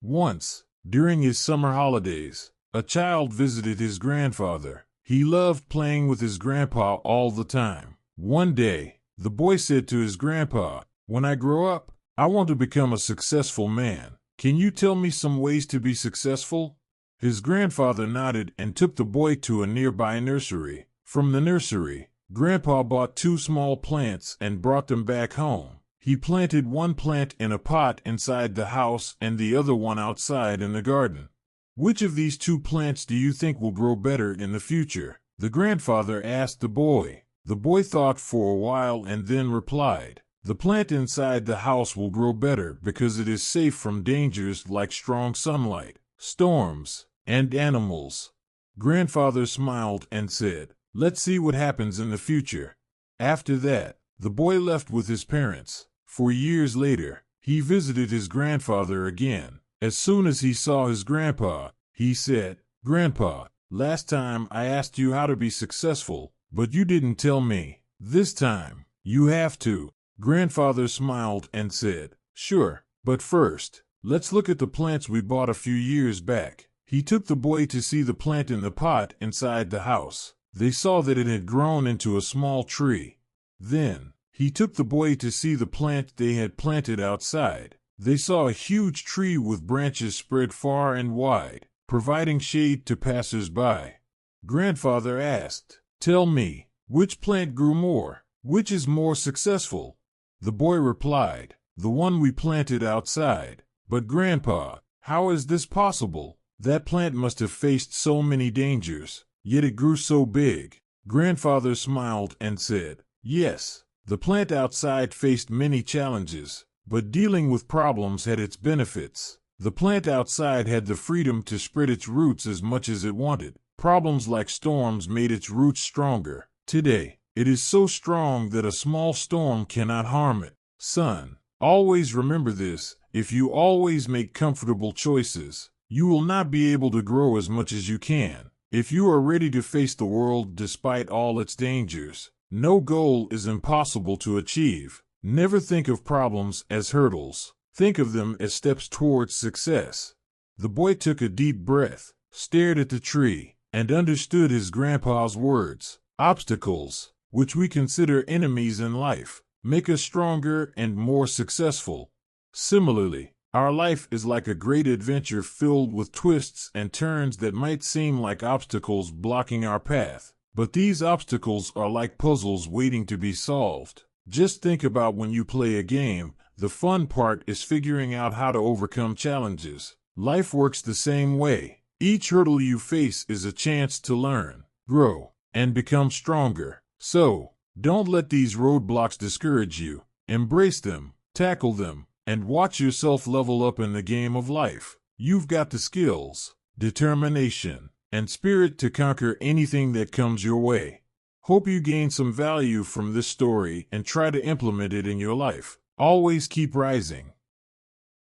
Once, during his summer holidays, a child visited his grandfather. He loved playing with his grandpa all the time. One day, the boy said to his grandpa, "When I grow up, I want to become a successful man. Can you tell me some ways to be successful?" His grandfather nodded and took the boy to a nearby nursery. From the nursery, Grandpa bought 2 small plants and brought them back home. He planted one plant in a pot inside the house and the other one outside in the garden. "Which of these 2 plants do you think will grow better in the future?" the grandfather asked the boy. The boy thought for a while and then replied, "The plant inside the house will grow better because it is safe from dangers like strong sunlight, storms, and animals." Grandfather smiled and said, "Let's see what happens in the future." After that, the boy left with his parents. For years later, he visited his grandfather again. As soon as he saw his grandpa, he said, "Grandpa, last time I asked you how to be successful, but you didn't tell me. This time, you have to." Grandfather smiled and said, "Sure, but first, let's look at the plants we bought a few years back." He took the boy to see the plant in the pot inside the house. They saw that it had grown into a small tree. Then, he took the boy to see the plant they had planted outside. They saw a huge tree with branches spread far and wide, providing shade to passers-by. Grandfather asked, "Tell me, which plant grew more? Which is more successful?" The boy replied, "The one we planted outside." "But Grandpa, how is this possible? That plant must have faced so many dangers, yet it grew so big." Grandfather smiled and said, "Yes, the plant outside faced many challenges, but dealing with problems had its benefits. The plant outside had the freedom to spread its roots as much as it wanted. Problems like storms made its roots stronger. Today, it is so strong that a small storm cannot harm it." Son, always remember this: if you always make comfortable choices, you will not be able to grow as much as you can. If you are ready to face the world despite all its dangers, no goal is impossible to achieve. Never think of problems as hurdles. Think of them as steps towards success. The boy took a deep breath, stared at the tree, and understood his grandpa's words. Obstacles, which we consider enemies in life, make us stronger and more successful. Similarly, our life is like a great adventure filled with twists and turns that might seem like obstacles blocking our path. But these obstacles are like puzzles waiting to be solved. Just think about when you play a game, the fun part is figuring out how to overcome challenges. Life works the same way. Each hurdle you face is a chance to learn, grow, and become stronger. So, don't let these roadblocks discourage you. Embrace them, tackle them, and watch yourself level up in the game of life. You've got the skills, determination, and spirit to conquer anything that comes your way. Hope you gain some value from this story and try to implement it in your life. Always keep rising.